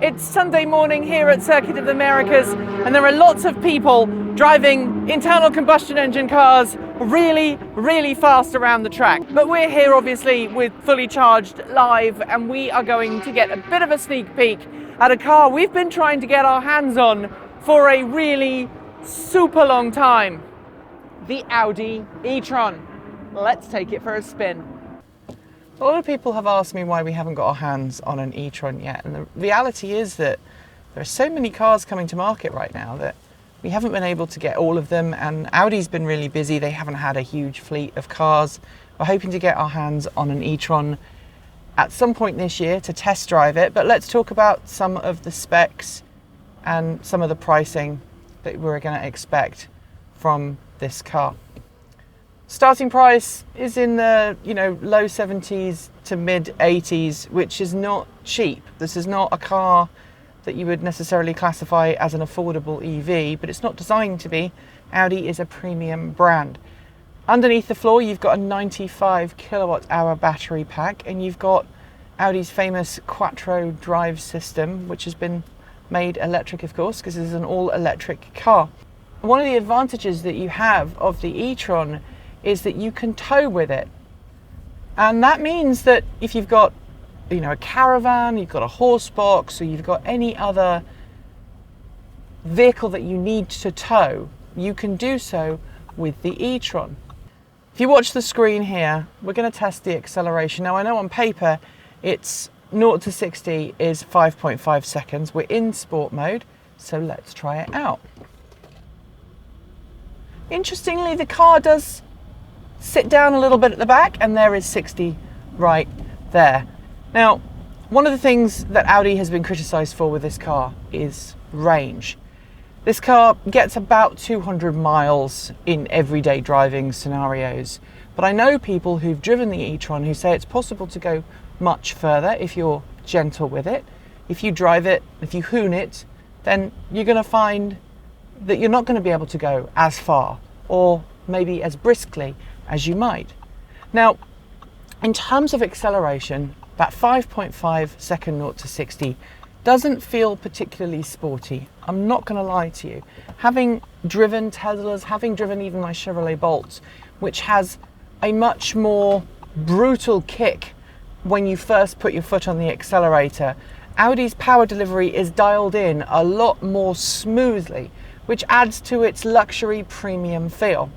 It's Sunday morning here at Circuit of the Americas, and there are lots of people driving internal combustion engine cars really fast around the track. But we're here obviously with Fully Charged Live, and we are going to get a bit of a sneak peek at a car we've been trying to get our hands on for a really super long time. The Audi e-tron. Let's take it for a spin. A lot of people have asked me why we haven't got our hands on an e-tron yet, and the reality is that there are so many cars coming to market right now that we haven't been able to get all of them, and Audi's been really busy. They haven't had a huge fleet of cars. We're hoping to get our hands on an e-tron at some point this year to test drive it, but let's talk about some of the specs and some of the pricing that we're going to expect from this car. Starting price is in the low 70s to mid 80s, which is not cheap. This is not a car that you would necessarily classify as an affordable EV, but it's not designed to be. Audi is a premium brand. Underneath the floor, you've got a 95 kilowatt hour battery pack, and you've got Audi's famous Quattro drive system, which has been made electric, of course, because this is an all electric car. One of the advantages that you have of the e-tron is that you can tow with it. And that means that if you've got a caravan, you've got a horse box, or you've got any other vehicle that you need to tow, you can do so with the e-tron. If you watch the screen here, we're going to test the acceleration. Now I know on paper it's 0 to 60 is 5.5 seconds. We're in sport mode, so let's try it out. Interestingly, the car does sit down a little bit at the back, and there is 60 right there. Now, one of the things that Audi has been criticised for with this car is range. This car gets about 200 miles in everyday driving scenarios, but I know people who've driven the e-tron who say it's possible to go much further if you're gentle with it. If you drive it, if you hoon it, then you're going to find that you're not going to be able to go as far or maybe as briskly as you might. Now, in terms of acceleration, that 5.5 second 0 to 60 doesn't feel particularly sporty. I'm not going to lie to you. Having driven Teslas, having driven even my Chevrolet Bolt, which has a much more brutal kick when you first put your foot on the accelerator, Audi's power delivery is dialed in a lot more smoothly, which adds to its luxury premium feel.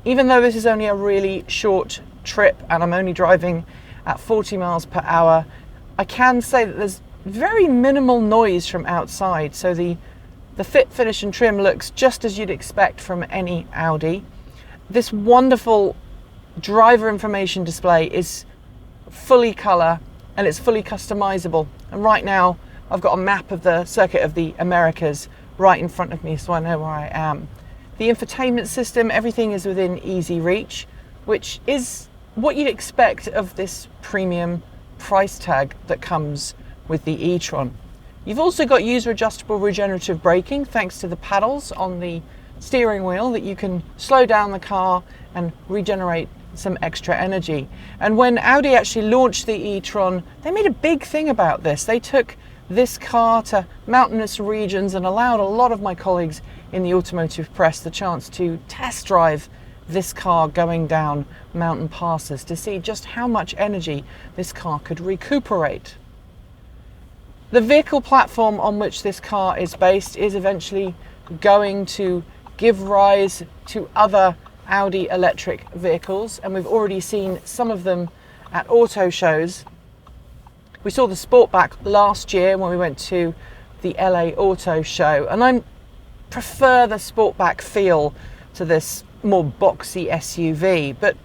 Even though this is only a really short trip and I'm only driving at 40 miles per hour, I can say that there's very minimal noise from outside, so the fit, finish and trim looks just as you'd expect from any Audi. This wonderful driver information display is fully colour and it's fully customizable, and right now I've got a map of the Circuit of the Americas right in front of me, so I know where I am. The infotainment system, everything is within easy reach, which is what you'd expect of this premium price tag that comes with the e-tron. You've also got user adjustable regenerative braking thanks to the paddles on the steering wheel that you can slow down the car and regenerate some extra energy. And when Audi actually launched the e-tron, they made a big thing about this. They took this car to mountainous regions and allowed a lot of my colleagues in the automotive press the chance to test drive this car going down mountain passes to see just how much energy this car could recuperate. The vehicle platform on which this car is based is eventually going to give rise to other Audi electric vehicles, and we've already seen some of them at auto shows. We saw the Sportback last year when we went to the LA Auto Show, and I prefer the Sportback feel to this more boxy SUV, but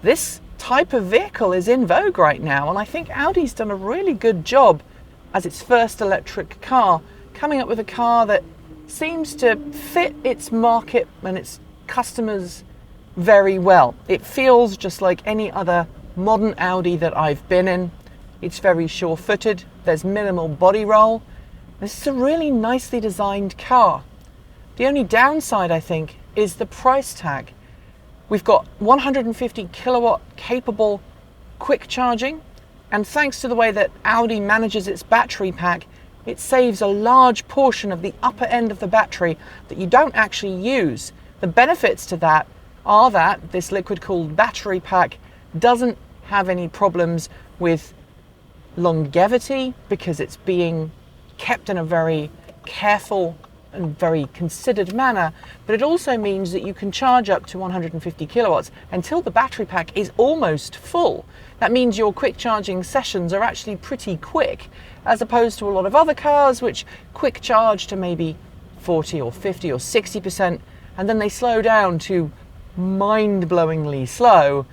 this type of vehicle is in vogue right now, and I think Audi's done a really good job as its first electric car, coming up with a car that seems to fit its market and its customers very well. It feels just like any other modern Audi that I've been in. It's very sure-footed, there's minimal body roll. This is a really nicely designed car. The only downside, I think, is the price tag. We've got 150 kilowatt capable quick charging, and thanks to the way that Audi manages its battery pack, it saves a large portion of the upper end of the battery that you don't actually use. The benefits to that are that this liquid-cooled battery pack doesn't have any problems with longevity because it's being kept in a very careful and very considered manner, but it also means that you can charge up to 150 kilowatts until the battery pack is almost full. That means your quick charging sessions are actually pretty quick, as opposed to a lot of other cars which quick charge to maybe 40 or 50 or 60%, and then they slow down to mind-blowingly slow,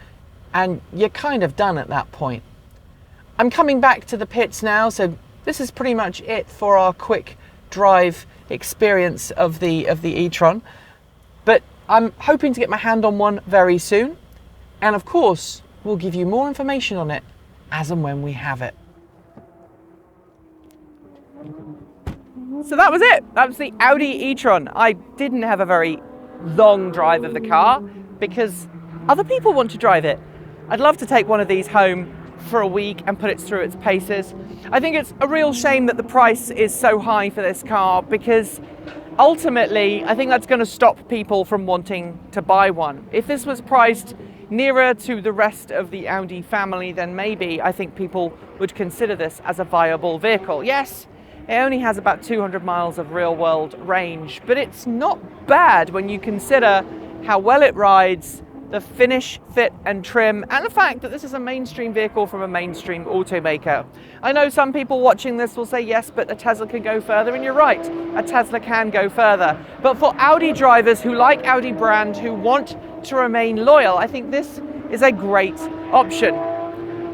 and you're kind of done at that point. I'm coming back to the pits now, so this is pretty much it for our quick drive experience of the e-tron, but I'm hoping to get my hand on one very soon, and of course we'll give you more information on it as and when we have it. So that was it. That was the Audi e-tron. I didn't have a very long drive of the car because other people want to drive it. I'd love to take one of these home for a week and put it through its paces. I think it's a real shame that the price is so high for this car, because ultimately I think that's going to stop people from wanting to buy one. If this was priced nearer to the rest of the Audi family, then maybe I think people would consider this as a viable vehicle. Yes, it only has about 200 miles of real-world range, but it's not bad when you consider how well it rides, the finish, fit and trim, and the fact that this is a mainstream vehicle from a mainstream automaker. I know some people watching this will say, yes, but a Tesla can go further, and you're right, a Tesla can go further. But for Audi drivers who like Audi brand, who want to remain loyal, I think this is a great option.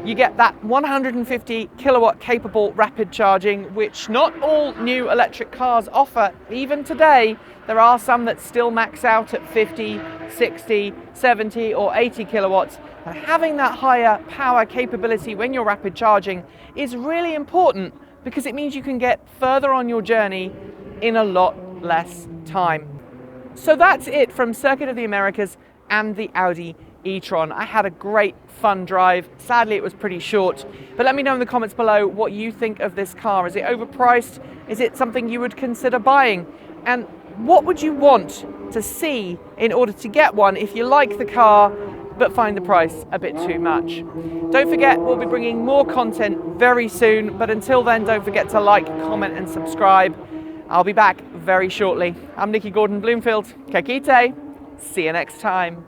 You get that 150 kilowatt capable rapid charging, which not all new electric cars offer. Even today, there are some that still max out at 50, 60, 70 or 80 kilowatts. And having that higher power capability when you're rapid charging is really important, because it means you can get further on your journey in a lot less time. So that's it from Circuit of the Americas and the Audi e-tron. I had a great fun drive. Sadly, it was pretty short, but let me know in the comments below what you think of this car. Is it overpriced? Is it something you would consider buying? And what would you want to see in order to get one if you like the car but find the price a bit too much? Don't forget, we'll be bringing more content very soon, but until then, don't forget to like, comment and subscribe. I'll be back very shortly. I'm Nikki Gordon Bloomfield. Kekite. See you next time.